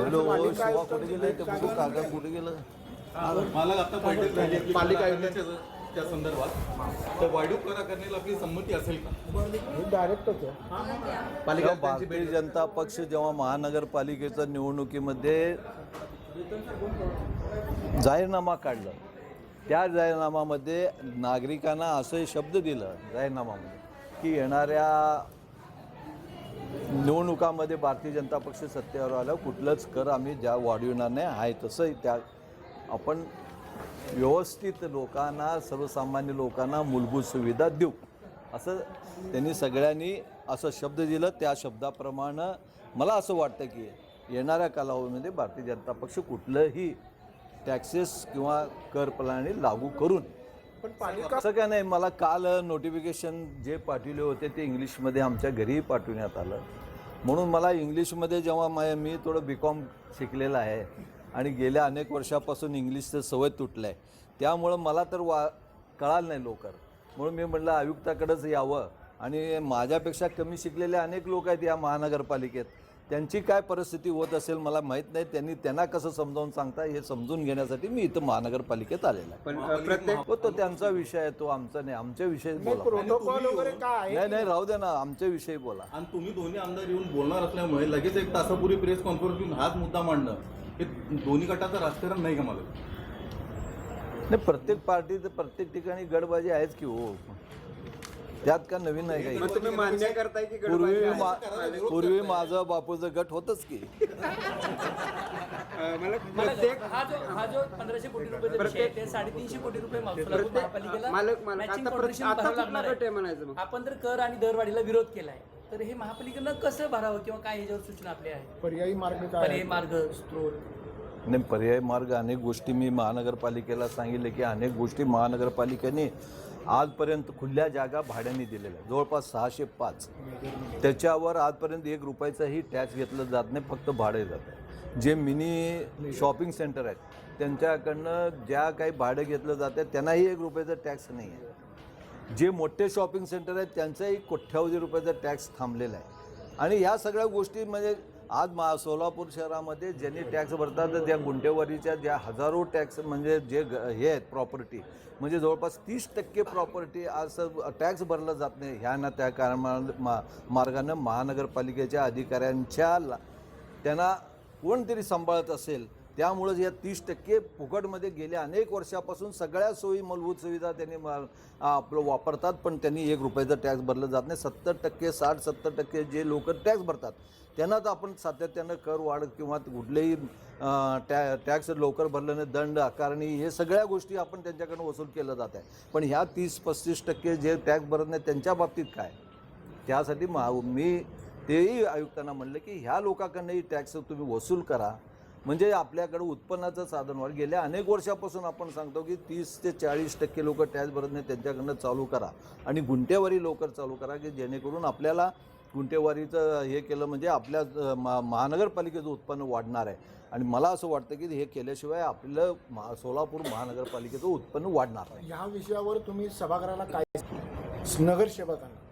कुठे गेलं ते बघू, काका कुठे गेलं. मला आता बैठक झाली पालिका आयुक्ताच्या त्या संदर्भात तर वाढीव कर आकारणीला आपली संमती असेल का? डायरेक्टच आहे पालिका भारतीय जनता पक्ष जेव्हा महानगरपालिकेच्या निवडणुकीमध्ये जाहीरनामा काढला, त्या जाहीरनामामध्ये नागरिकांना असं शब्द दिलं जाहीरनामामध्ये की येणाऱ्या निवडणुकामध्ये भारतीय जनता पक्ष सत्तेवर आलं कुठलंच कर आम्ही ज्या वाढविणार नाही आहे तसंही त्या आपण व्यवस्थित लोकांना, सर्वसामान्य लोकांना मूलभूत सुविधा देऊ असं त्यांनी सगळ्यांनी असं शब्द दिलं. त्या शब्दाप्रमाणे मला असं वाटतं की येणाऱ्या कालावधीमध्ये भारतीय जनता पक्ष कुठलंही टॅक्सेस किंवा कर प्रणाली लागू करून पण पालिका असं काय नाही. मला काल नोटिफिकेशन जे पाठवले होते ते इंग्लिशमध्ये आमच्या घरीही पाठवण्यात आलं. म्हणून मला इंग्लिशमध्ये जेव्हा मी थोडं BCom शिकलेलं आहे आणि गेल्या अनेक वर्षापासून इंग्लिशचं सवय तुटलं आहे, त्यामुळं मला तर कळालं नाही लवकर. म्हणून मी म्हटलं आयुक्ताकडेच यावं. आणि माझ्यापेक्षा कमी शिकलेले अनेक लोक आहेत या महानगरपालिकेत, त्यांची काय परिस्थिती होत असेल मला माहीत नाही. त्यांना कसं समजावून सांगता हे समजून घेण्यासाठी मी इथं महानगरपालिकेत आलेला आहे. पण प्रत्येक तो त्यांचा विषय आहे, तो आमचा नाही. आमच्या विषयी बोला. प्रोटोकॉल वगैरे काय आहे? नाही राहू दे ना, आमच्या विषयी बोला. आणि तुम्ही दोन्ही आमदार येऊन बोलणार असल्यामुळे लगेच एक तासापूर्वी प्रेस कॉन्फरन्स घेऊन हाच मुद्दा मांडणं हे दोन्ही गटाचं राजकारण नाही का? मला नाही, प्रत्येक पार्टीचं प्रत्येक ठिकाणी गडबाजी आहेच की हो, त्यात का नवीन नाही काही. तुम्ही मान्य करताय की पूर्वी माझं बापूचं गट होतच की. प्रत्येक हा जो 1500 कोटी रुपये विषय आहे, ते 350 कोटी रुपये महापालिकेला matching contribution भरावं लागणार आहे. आपण तर कर आणि दरवाढीला विरोध केलाय, तर हे महापालिकेनं कसं भरावं किंवा काय ह्याच्यावर सूचना आपल्या आहे? पर्यायी मार्ग काय? पर्यायी मार्ग, स्त्रोत. नाही, पर्यायी मार्ग अनेक गोष्टी मी महानगरपालिकेला सांगितले की अनेक गोष्टी महानगरपालिकेने आजपर्यंत खुल्या जागा भाड्याने दिलेल्या जवळपास 605. त्याच्यावर आजपर्यंत 1 रुपयाचाही टॅक्स घेतलं जात नाही, फक्त भाडे जातं. जे मिनी शॉपिंग सेंटर आहेत त्यांच्याकडनं ज्या काही भाडं घेतलं जातं त्यांनाही 1 रुपयाचा टॅक्स नाही आहे. जे मोठे शॉपिंग सेंटर आहेत त्यांचाही कोट्यावधी रुपयाचा टॅक्स थांबलेला आहे. आणि ह्या सगळ्या गोष्टी म्हणजे आज सोलापूर शहरामध्ये ज्यांनी टॅक्स भरतात त्या गुंठेवारीच्या ज्या हजारो टॅक्स म्हणजे जे हे आहेत प्रॉपर्टी म्हणजे जवळपास 30% प्रॉपर्टी आज टॅक्स भरला जात नाही. ह्या ना त्या मार्गानं महानगरपालिकेच्या अधिकाऱ्यांच्या त्यांना कोणतरी सांभाळत असेल, त्यामुळं या 30% फुकटमध्ये गेल्या अनेक वर्षापासून सगळ्या सोयी मूलभूत सुविधा त्यांनी आपलं वापरतात, पण त्यांनी 1 रुपयाचा टॅक्स भरलं जात नाही. 70%, 60-70% जे लोक टॅक्स भरतात त्यांना तर आपण सातत्यानं कर वाढ किंवा कुठलेही टॅक्स लवकर भरलं नाही, दंड आकारणी, हे सगळ्या गोष्टी आपण त्यांच्याकडून वसूल केलं जात आहे. पण ह्या 30-35% जे टॅक्स भरत नाही त्यांच्या बाबतीत काय? त्यासाठी मी तेही आयुक्तांना म्हणलं की ह्या लोकांकडनंही टॅक्स तुम्ही वसूल करा, म्हणजे आपल्याकडे उत्पन्नाचं साधन वाढ. गेल्या अनेक वर्षापासून आपण सांगतो की 30 ते 40% लोक टॅक्स भरत नाही त्यांच्याकडनं चालू करा आणि गुंठेवारी लवकर चालू करा की जेणेकरून आपल्याला गुंठेवारीचं हे केलं म्हणजे आपल्या महानगरपालिकेचं उत्पन्न वाढणार आहे. आणि मला असं वाटतं की हे केल्याशिवाय आपलं सोलापूर महानगरपालिकेचं उत्पन्न वाढणार नाही. ह्या विषयावर तुम्ही सभागृहाला काय नगरसेवकांना